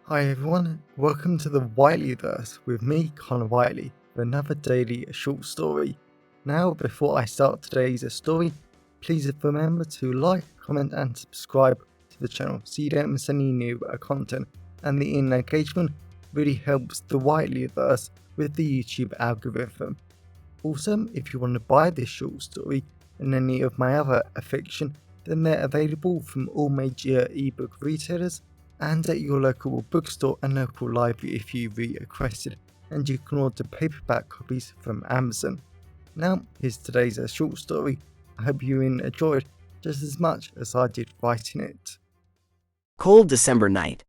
Hi everyone, welcome to the Whiteleyverse with me, Connor Whiteley, for another daily short story. Now, before I start today's story, please remember to like, comment and subscribe to the channel so you don't miss any new content, and the engagement really helps the Whiteleyverse with the YouTube algorithm. Also, if you want to buy this short story and any of my other fiction, then they're available from all major ebook retailers and at your local bookstore and local library if you requested, and you can order paperback copies from Amazon. Now, here's today's short story. I hope you enjoyed just as much as I did writing it. Cold December night.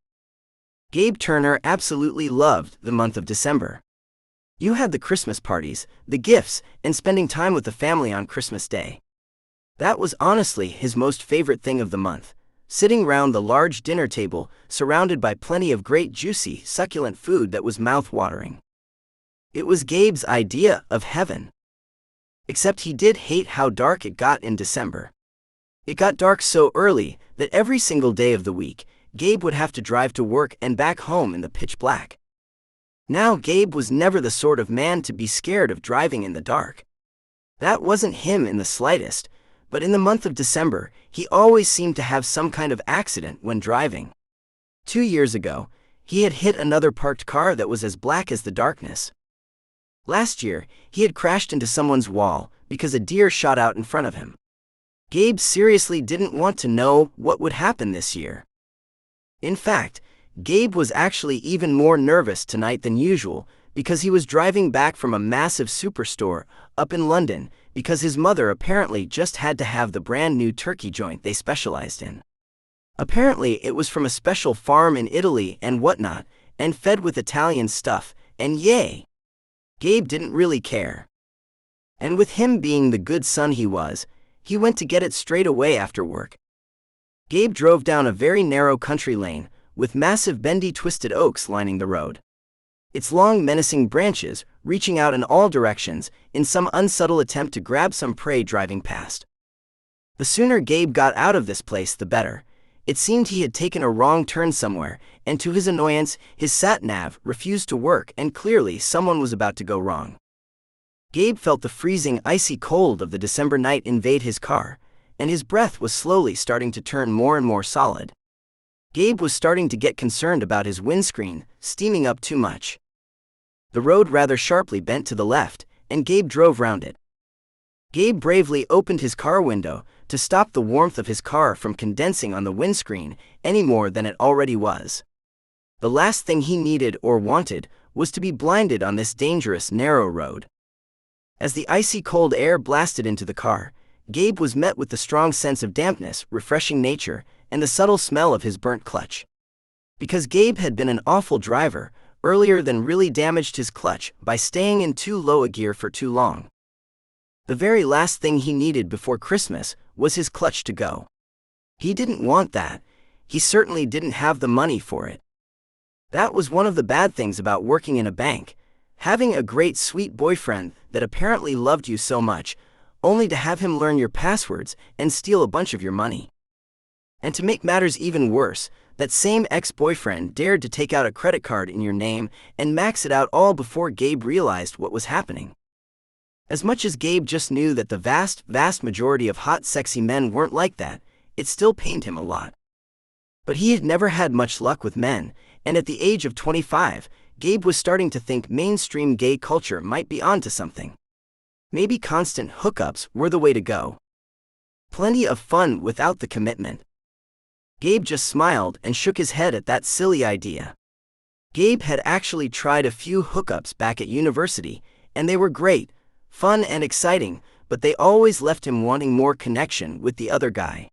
Gabe Turner absolutely loved the month of December. You had the Christmas parties, the gifts, and spending time with the family on Christmas Day. That was honestly his most favorite thing of the month, sitting round the large dinner table, surrounded by plenty of great juicy, succulent food that was mouth-watering. It was Gabe's idea of heaven. Except he did hate how dark it got in December. It got dark so early that every single day of the week, Gabe would have to drive to work and back home in the pitch black. Now Gabe was never the sort of man to be scared of driving in the dark. That wasn't him in the slightest, but in the month of December, he always seemed to have some kind of accident when driving. 2 years ago, he had hit another parked car that was as black as the darkness. Last year, he had crashed into someone's wall because a deer shot out in front of him. Gabe seriously didn't want to know what would happen this year. In fact, Gabe was actually even more nervous tonight than usual because he was driving back from a massive superstore up in London because his mother apparently just had to have the brand new turkey joint they specialized in. Apparently it was from a special farm in Italy and whatnot, and fed with Italian stuff, and yay! Gabe didn't really care. And with him being the good son he was, he went to get it straight away after work. Gabe drove down a very narrow country lane, with massive bendy twisted oaks lining the road. Its long menacing branches reaching out in all directions in some unsubtle attempt to grab some prey driving past. The sooner Gabe got out of this place the better. It seemed he had taken a wrong turn somewhere, and to his annoyance, his sat-nav refused to work and clearly someone was about to go wrong. Gabe felt the freezing icy cold of the December night invade his car, and his breath was slowly starting to turn more and more solid. Gabe was starting to get concerned about his windscreen steaming up too much. The road rather sharply bent to the left, and Gabe drove round it. Gabe bravely opened his car window to stop the warmth of his car from condensing on the windscreen any more than it already was. The last thing he needed or wanted was to be blinded on this dangerous, narrow road. As the icy cold air blasted into the car, Gabe was met with the strong sense of dampness, refreshing nature, and the subtle smell of his burnt clutch. Because Gabe had been an awful driver, earlier than really damaged his clutch by staying in too low a gear for too long. The very last thing he needed before Christmas was his clutch to go. He didn't want that. He certainly didn't have the money for it. That was one of the bad things about working in a bank, having a great sweet boyfriend that apparently loved you so much, only to have him learn your passwords and steal a bunch of your money. And to make matters even worse, that same ex-boyfriend dared to take out a credit card in your name and max it out all before Gabe realized what was happening. As much as Gabe just knew that the vast majority of hot, sexy men weren't like that, it still pained him a lot. But he had never had much luck with men, and at the age of 25, Gabe was starting to think mainstream gay culture might be onto something. Maybe constant hookups were the way to go. Plenty of fun without the commitment. Gabe just smiled and shook his head at that silly idea. Gabe had actually tried a few hookups back at university, and they were great, fun and exciting, but they always left him wanting more connection with the other guy.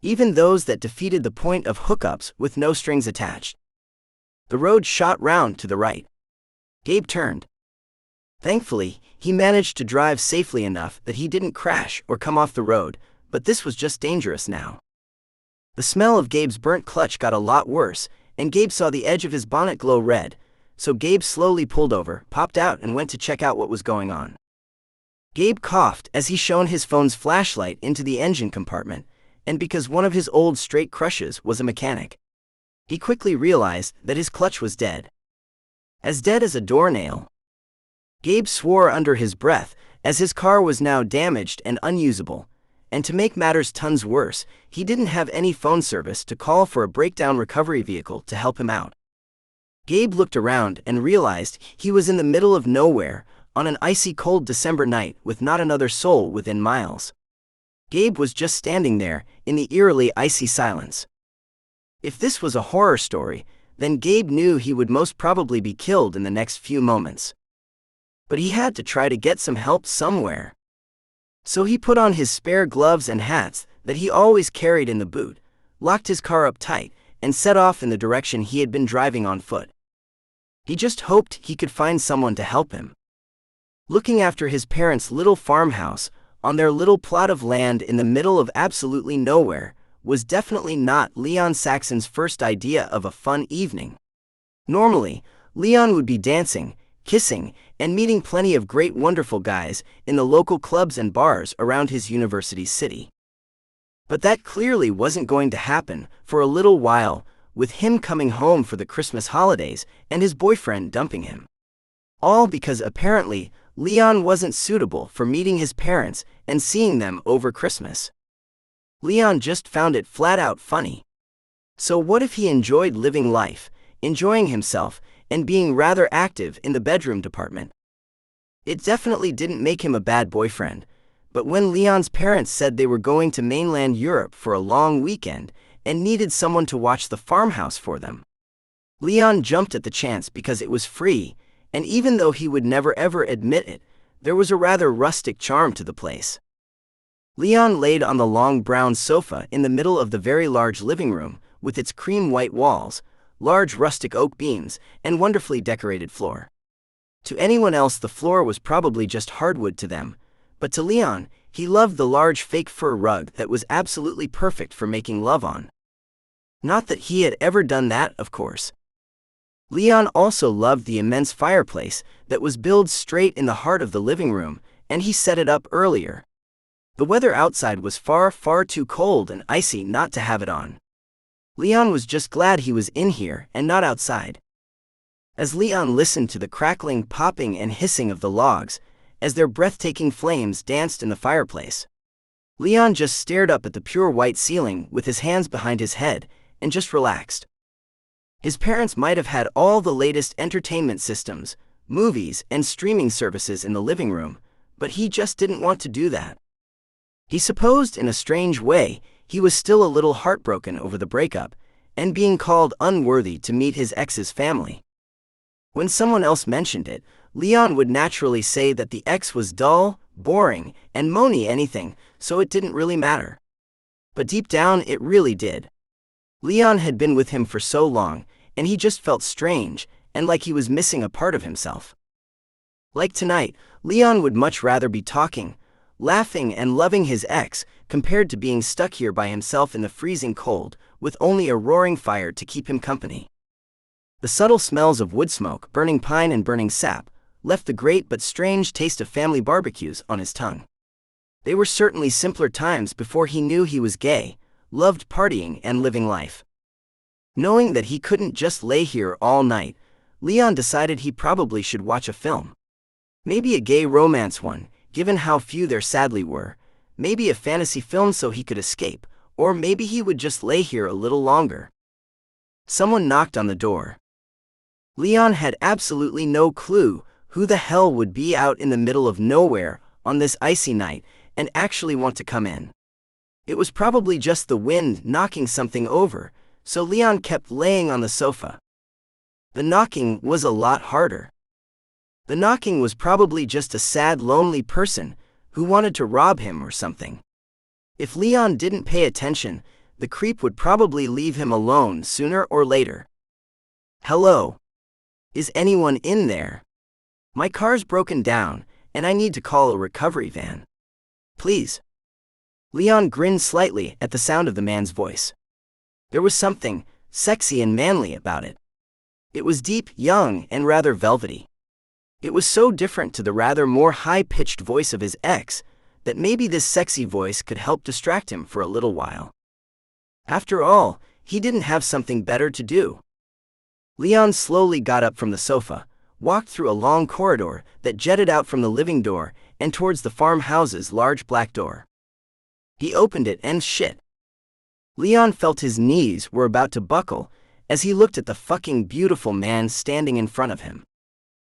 Even those that defeated the point of hookups with no strings attached. The road shot round to the right. Gabe turned. Thankfully, he managed to drive safely enough that he didn't crash or come off the road, but this was just dangerous now. The smell of Gabe's burnt clutch got a lot worse, and Gabe saw the edge of his bonnet glow red, so Gabe slowly pulled over, popped out and went to check out what was going on. Gabe coughed as he shone his phone's flashlight into the engine compartment, and because one of his old straight crushes was a mechanic. He quickly realized that his clutch was dead. As dead as a doornail. Gabe swore under his breath, as his car was now damaged and unusable, and to make matters tons worse, he didn't have any phone service to call for a breakdown recovery vehicle to help him out. Gabe looked around and realized he was in the middle of nowhere, on an icy cold December night with not another soul within miles. Gabe was just standing there, in the eerily icy silence. If this was a horror story, then Gabe knew he would most probably be killed in the next few moments. But he had to try to get some help somewhere. So he put on his spare gloves and hats that he always carried in the boot, locked his car up tight, and set off in the direction he had been driving on foot. He just hoped he could find someone to help him. Looking after his parents' little farmhouse, on their little plot of land in the middle of absolutely nowhere, was definitely not Leon Saxon's first idea of a fun evening. Normally, Leon would be dancing, kissing, and meeting plenty of great wonderful guys in the local clubs and bars around his university city. But that clearly wasn't going to happen for a little while, with him coming home for the Christmas holidays and his boyfriend dumping him. All because apparently Leon wasn't suitable for meeting his parents and seeing them over Christmas. Leon just found it flat out funny. So what if he enjoyed living life, enjoying himself, and being rather active in the bedroom department? It definitely didn't make him a bad boyfriend, but when Leon's parents said they were going to mainland Europe for a long weekend and needed someone to watch the farmhouse for them, Leon jumped at the chance because it was free, and even though he would never ever admit it, there was a rather rustic charm to the place. Leon laid on the long brown sofa in the middle of the very large living room, with its cream white walls, large rustic oak beams, and wonderfully decorated floor. To anyone else the floor was probably just hardwood to them, but to Leon, he loved the large fake fur rug that was absolutely perfect for making love on. Not that he had ever done that, of course. Leon also loved the immense fireplace that was built straight in the heart of the living room, and he set it up earlier. The weather outside was far, far too cold and icy not to have it on. Leon was just glad he was in here and not outside. As Leon listened to the crackling, popping, and hissing of the logs, as their breathtaking flames danced in the fireplace, Leon just stared up at the pure white ceiling with his hands behind his head and just relaxed. His parents might have had all the latest entertainment systems, movies, and streaming services in the living room, but he just didn't want to do that. He supposed in a strange way he was still a little heartbroken over the breakup and being called unworthy to meet his ex's family. When someone else mentioned it, Leon would naturally say that the ex was dull, boring, and moany anything, so it didn't really matter. But deep down it really did. Leon had been with him for so long, and he just felt strange and like he was missing a part of himself. Like tonight, Leon would much rather be talking, laughing, and loving his ex compared to being stuck here by himself in the freezing cold with only a roaring fire to keep him company. The subtle smells of wood smoke, burning pine, and burning sap left the great but strange taste of family barbecues on his tongue. They were certainly simpler times before he knew he was gay, loved partying and living life. Knowing that he couldn't just lay here all night, Leon decided he probably should watch a film. Maybe a gay romance one, given how few there sadly were, maybe a fantasy film so he could escape, or maybe he would just lay here a little longer. Someone knocked on the door. Leon had absolutely no clue who the hell would be out in the middle of nowhere on this icy night and actually want to come in. It was probably just the wind knocking something over, so Leon kept laying on the sofa. The knocking was a lot harder. The knocking was probably just a sad, lonely person who wanted to rob him or something. If Leon didn't pay attention, the creep would probably leave him alone sooner or later. Hello? Is anyone in there? My car's broken down, and I need to call a recovery van. Please. Leon grinned slightly at the sound of the man's voice. There was something sexy and manly about it. It was deep, young, and rather velvety. It was so different to the rather more high-pitched voice of his ex that maybe this sexy voice could help distract him for a little while. After all, he didn't have something better to do. Leon slowly got up from the sofa, walked through a long corridor that jetted out from the living door and towards the farmhouse's large black door. He opened it and shit. Leon felt his knees were about to buckle as he looked at the fucking beautiful man standing in front of him.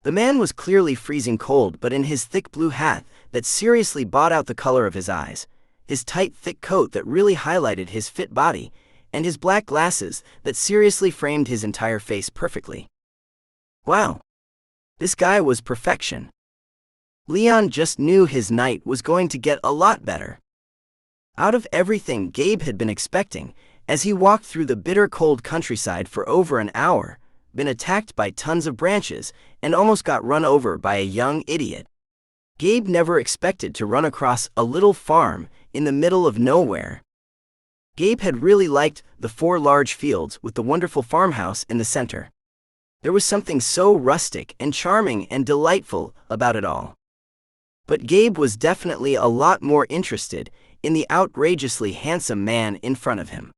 The man was clearly freezing cold, but in his thick blue hat that seriously brought out the color of his eyes, his tight thick coat that really highlighted his fit body, and his black glasses that seriously framed his entire face perfectly. Wow. This guy was perfection. Leon just knew his night was going to get a lot better. Out of everything Gabe had been expecting, as he walked through the bitter cold countryside for over an hour, been attacked by tons of branches, and almost got run over by a young idiot. Gabe never expected to run across a little farm in the middle of nowhere. Gabe had really liked the 4 large fields with the wonderful farmhouse in the center. There was something so rustic and charming and delightful about it all. But Gabe was definitely a lot more interested in the outrageously handsome man in front of him.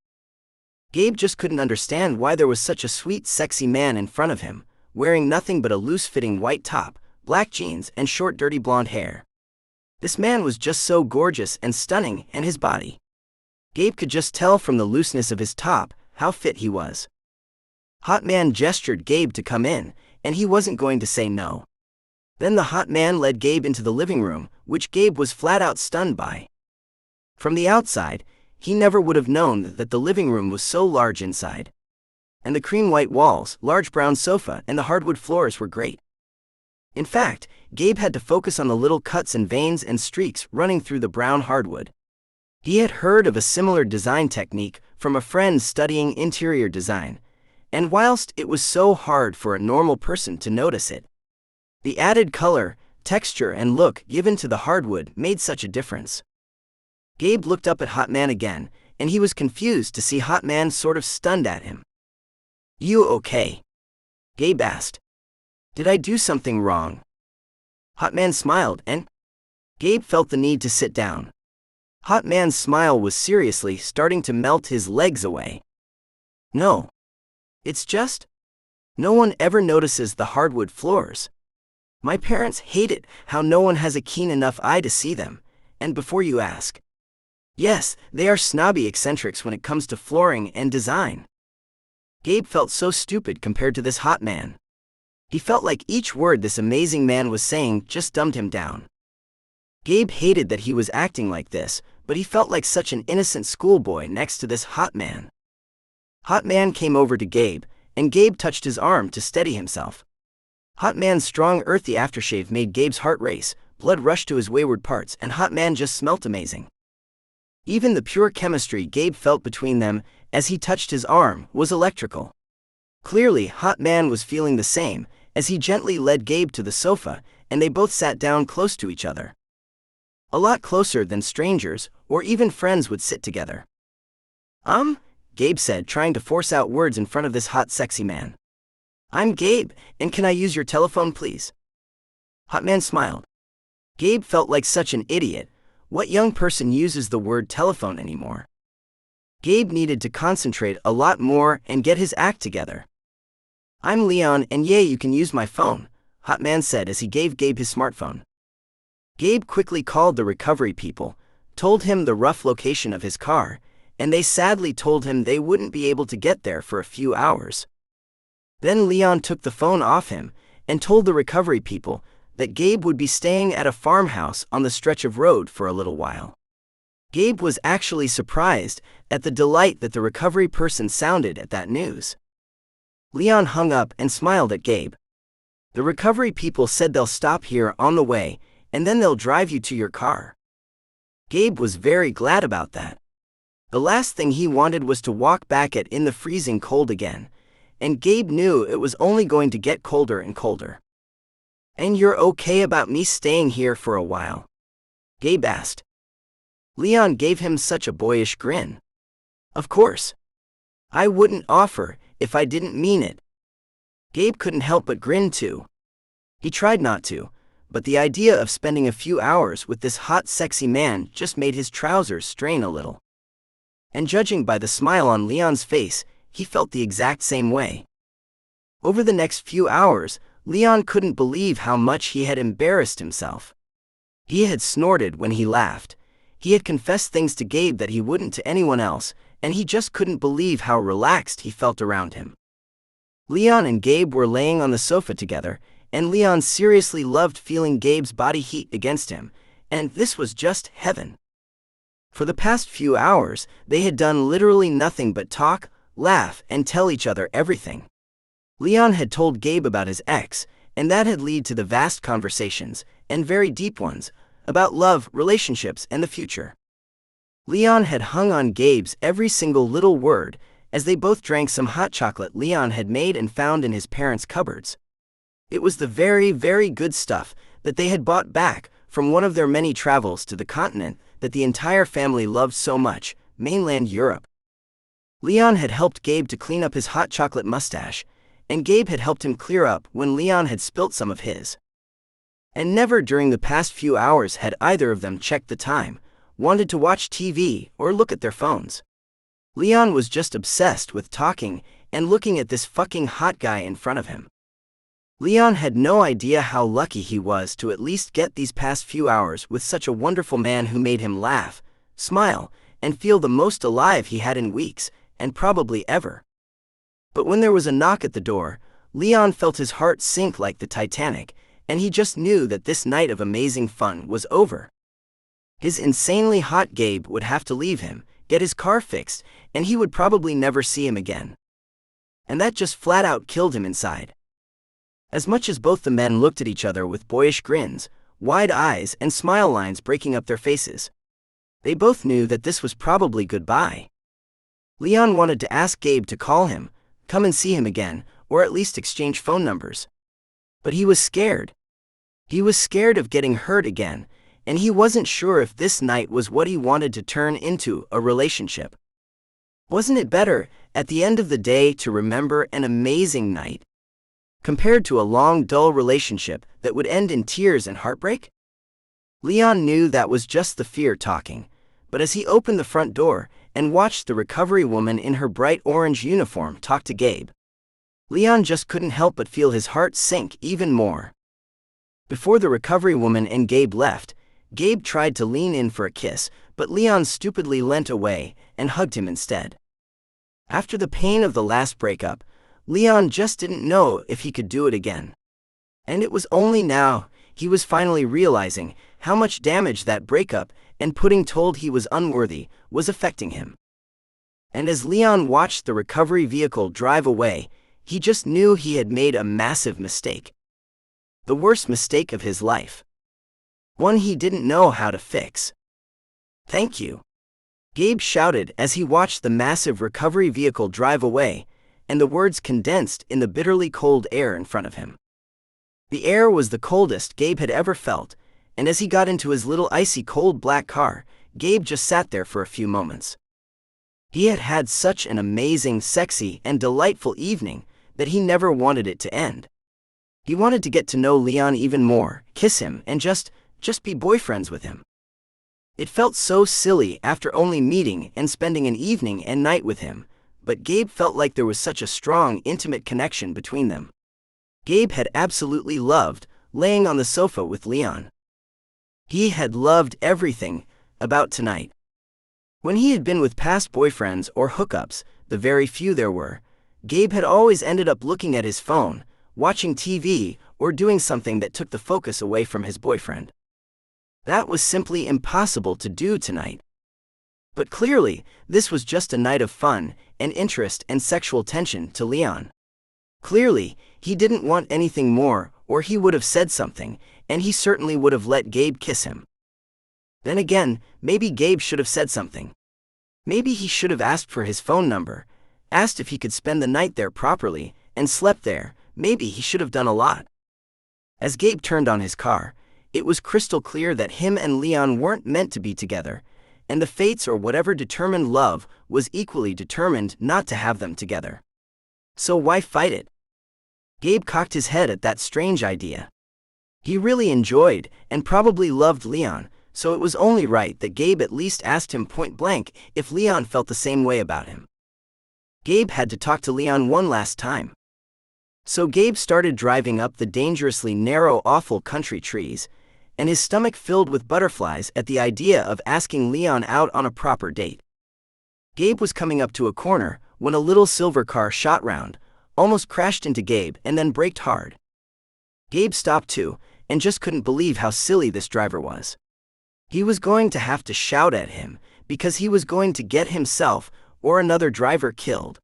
Gabe just couldn't understand why there was such a sweet, sexy man in front of him, wearing nothing but a loose-fitting white top, black jeans, and short, dirty blonde hair. This man was just so gorgeous and stunning, and his body. Gabe could just tell from the looseness of his top how fit he was. Hot man gestured Gabe to come in, and he wasn't going to say no. Then the hot man led Gabe into the living room, which Gabe was flat out stunned by. From the outside, he never would have known that the living room was so large inside. And the cream white walls, large brown sofa, and the hardwood floors were great. In fact, Gabe had to focus on the little cuts and veins and streaks running through the brown hardwood. He had heard of a similar design technique from a friend studying interior design, and whilst it was so hard for a normal person to notice it, the added color, texture, and look given to the hardwood made such a difference. Gabe looked up at Hot Man again, and he was confused to see Hot Man sort of stunned at him. "You okay?" Gabe asked. "Did I do something wrong?" Hot Man smiled, and Gabe felt the need to sit down. Hot Man's smile was seriously starting to melt his legs away. "No. It's just, no one ever notices the hardwood floors. My parents hate it how no one has a keen enough eye to see them, and before you ask, yes, they are snobby eccentrics when it comes to flooring and design." Gabe felt so stupid compared to this hot man. He felt like each word this amazing man was saying just dumbed him down. Gabe hated that he was acting like this, but he felt like such an innocent schoolboy next to this hot man. Hot Man came over to Gabe, and Gabe touched his arm to steady himself. Hot Man's strong earthy aftershave made Gabe's heart race, blood rush to his wayward parts, and Hot Man just smelt amazing. Even the pure chemistry Gabe felt between them as he touched his arm was electrical. Clearly, Hot Man was feeling the same as he gently led Gabe to the sofa, and they both sat down close to each other. A lot closer than strangers or even friends would sit together. Gabe said, trying to force out words in front of this hot, sexy man. "I'm Gabe, and can I use your telephone, please?" Hot Man smiled. Gabe felt like such an idiot. What young person uses the word telephone anymore? Gabe needed to concentrate a lot more and get his act together. "I'm Leon, and yeah, you can use my phone," Hot Man said as he gave Gabe his smartphone. Gabe quickly called the recovery people, told him the rough location of his car, and they sadly told him they wouldn't be able to get there for a few hours. Then Leon took the phone off him and told the recovery people that Gabe would be staying at a farmhouse on the stretch of road for a little while. Gabe was actually surprised at the delight that the recovery person sounded at that news. Leon hung up and smiled at Gabe. "The recovery people said they'll stop here on the way, and then they'll drive you to your car." Gabe was very glad about that. The last thing he wanted was to walk back in the freezing cold again, and Gabe knew it was only going to get colder and colder. "And you're okay about me staying here for a while?" Gabe asked. Leon gave him such a boyish grin. "Of course. I wouldn't offer if I didn't mean it." Gabe couldn't help but grin too. He tried not to, but the idea of spending a few hours with this hot, sexy man just made his trousers strain a little. And judging by the smile on Leon's face, he felt the exact same way. Over the next few hours, Leon couldn't believe how much he had embarrassed himself. He had snorted when he laughed. He had confessed things to Gabe that he wouldn't to anyone else, and he just couldn't believe how relaxed he felt around him. Leon and Gabe were laying on the sofa together, and Leon seriously loved feeling Gabe's body heat against him, and this was just heaven. For the past few hours, they had done literally nothing but talk, laugh, and tell each other everything. Leon had told Gabe about his ex, and that had led to the vast conversations, and very deep ones, about love, relationships, and the future. Leon had hung on Gabe's every single little word, as they both drank some hot chocolate Leon had made and found in his parents' cupboards. It was the very, very good stuff that they had bought back from one of their many travels to the continent that the entire family loved so much, mainland Europe. Leon had helped Gabe to clean up his hot chocolate mustache, and Gabe had helped him clear up when Leon had spilt some of his. And never during the past few hours had either of them checked the time, wanted to watch TV, or look at their phones. Leon was just obsessed with talking and looking at this fucking hot guy in front of him. Leon had no idea how lucky he was to at least get these past few hours with such a wonderful man who made him laugh, smile, and feel the most alive he had in weeks, and probably ever. But when there was a knock at the door, Leon felt his heart sink like the Titanic, and he just knew that this night of amazing fun was over. His insanely hot Gabe would have to leave him, get his car fixed, and he would probably never see him again. And that just flat out killed him inside. As much as both the men looked at each other with boyish grins, wide eyes, and smile lines breaking up their faces, they both knew that this was probably goodbye. Leon wanted to ask Gabe to call him, come and see him again, or at least exchange phone numbers. But he was scared. He was scared of getting hurt again, and he wasn't sure if this night was what he wanted to turn into a relationship. Wasn't it better, at the end of the day, to remember an amazing night, compared to a long, dull relationship that would end in tears and heartbreak? Leon knew that was just the fear talking, but as he opened the front door and watched the recovery woman in her bright orange uniform talk to Gabe, Leon just couldn't help but feel his heart sink even more. Before the recovery woman and Gabe left, Gabe tried to lean in for a kiss, but Leon stupidly leant away and hugged him instead. After the pain of the last breakup, Leon just didn't know if he could do it again. And it was only now he was finally realizing how much damage that breakup and putting told he was unworthy was affecting him. And as Leon watched the recovery vehicle drive away, he just knew he had made a massive mistake. The worst mistake of his life. One he didn't know how to fix. "Thank you," Gabe shouted as he watched the massive recovery vehicle drive away, and the words condensed in the bitterly cold air in front of him. The air was the coldest Gabe had ever felt, and as he got into his little icy cold black car, Gabe just sat there for a few moments. He had had such an amazing, sexy, and delightful evening that he never wanted it to end. He wanted to get to know Leon even more, kiss him, and just be boyfriends with him. It felt so silly after only meeting and spending an evening and night with him, but Gabe felt like there was such a strong, intimate connection between them. Gabe had absolutely loved laying on the sofa with Leon. He had loved everything about tonight. When he had been with past boyfriends or hookups, the very few there were, Gabe had always ended up looking at his phone, watching TV, or doing something that took the focus away from his boyfriend. That was simply impossible to do tonight. But clearly, this was just a night of fun and interest and sexual tension to Leon. Clearly, he didn't want anything more, or he would have said something, and he certainly would have let Gabe kiss him. Then again, maybe Gabe should have said something. Maybe he should have asked for his phone number, asked if he could spend the night there properly, and slept there. Maybe he should have done a lot. As Gabe turned on his car, it was crystal clear that him and Leon weren't meant to be together, and the fates or whatever determined love was equally determined not to have them together. So why fight it? Gabe cocked his head at that strange idea. He really enjoyed and probably loved Leon, so it was only right that Gabe at least asked him point blank if Leon felt the same way about him. Gabe had to talk to Leon one last time. So Gabe started driving up the dangerously narrow, awful country trees, and his stomach filled with butterflies at the idea of asking Leon out on a proper date. Gabe was coming up to a corner when a little silver car shot round, almost crashed into Gabe and then braked hard. Gabe stopped too, and just couldn't believe how silly this driver was. He was going to have to shout at him, because he was going to get himself or another driver killed.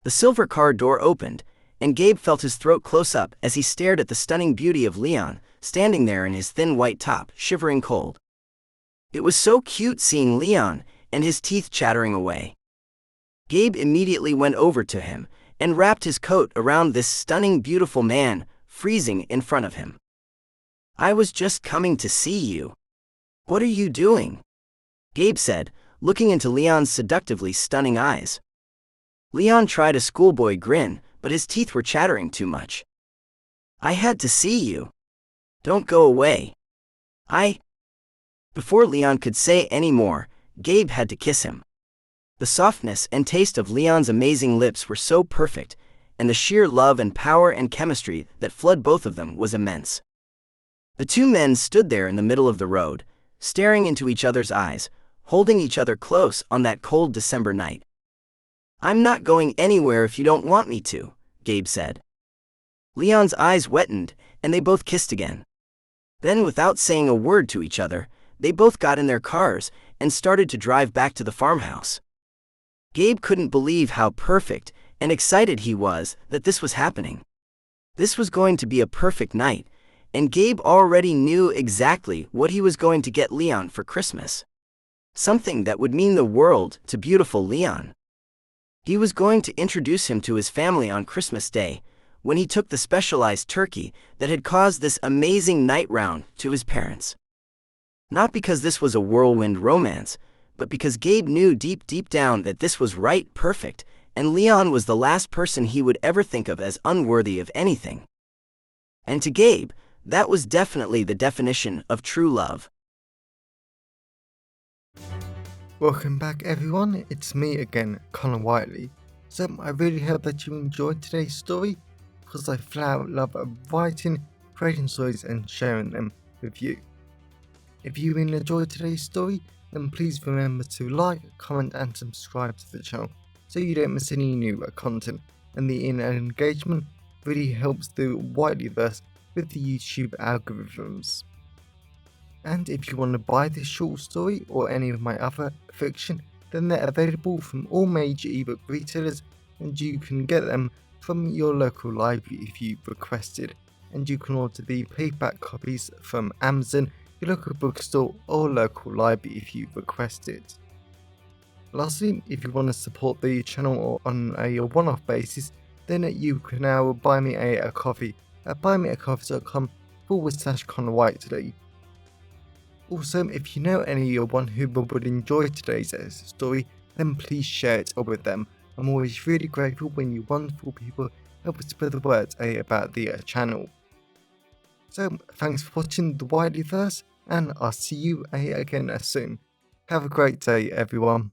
The silver car door opened, and Gabe felt his throat close up as he stared at the stunning beauty of Leon, standing there in his thin white top, shivering cold. It was so cute seeing Leon, and his teeth chattering away. Gabe immediately went over to him and wrapped his coat around this stunning, beautiful man, freezing in front of him. "I was just coming to see you. What are you doing?" Gabe said, looking into Leon's seductively stunning eyes. Leon tried a schoolboy grin, but his teeth were chattering too much. "I had to see you. Don't go away. Before Leon could say any more, Gabe had to kiss him. The softness and taste of Leon's amazing lips were so perfect, and the sheer love and power and chemistry that flooded both of them was immense. The two men stood there in the middle of the road, staring into each other's eyes, holding each other close on that cold December night. "I'm not going anywhere if you don't want me to," Gabe said. Leon's eyes wetted, and they both kissed again. Then, without saying a word to each other, they both got in their cars and started to drive back to the farmhouse. Gabe couldn't believe how perfect and excited he was that this was happening. This was going to be a perfect night, and Gabe already knew exactly what he was going to get Leon for Christmas. Something that would mean the world to beautiful Leon. He was going to introduce him to his family on Christmas Day, when he took the specialized turkey that had caused this amazing night round to his parents. Not because this was a whirlwind romance, but because Gabe knew deep down that this was right, perfect, and Leon was the last person he would ever think of as unworthy of anything. And to Gabe, that was definitely the definition of true love. Welcome back everyone, it's me again, Connor Whiteley. So I really hope that you enjoyed today's story, because I flat out love writing, creating stories and sharing them with you. If you really enjoyed today's story, then please remember to like, comment and subscribe to the channel so you don't miss any new content, and the engagement really helps the Whiteleyverse with the YouTube algorithms. And if you want to buy this short story or any of my other fiction, then they're available from all major ebook retailers, and you can get them from your local library if you requested, and you can order the paperback copies from Amazon, your local bookstore or local library if you request it. Lastly, if you want to support the channel on a one-off basis, then you can now buy me a coffee at buymeacoffee.com/Connor Whiteley. Also, if you know anyone who would enjoy today's story, then please share it with them. I'm always really grateful when you wonderful people help spread the word about the channel. So, thanks for watching the Whiteleyverse, and I'll see you again soon. Have a great day, everyone.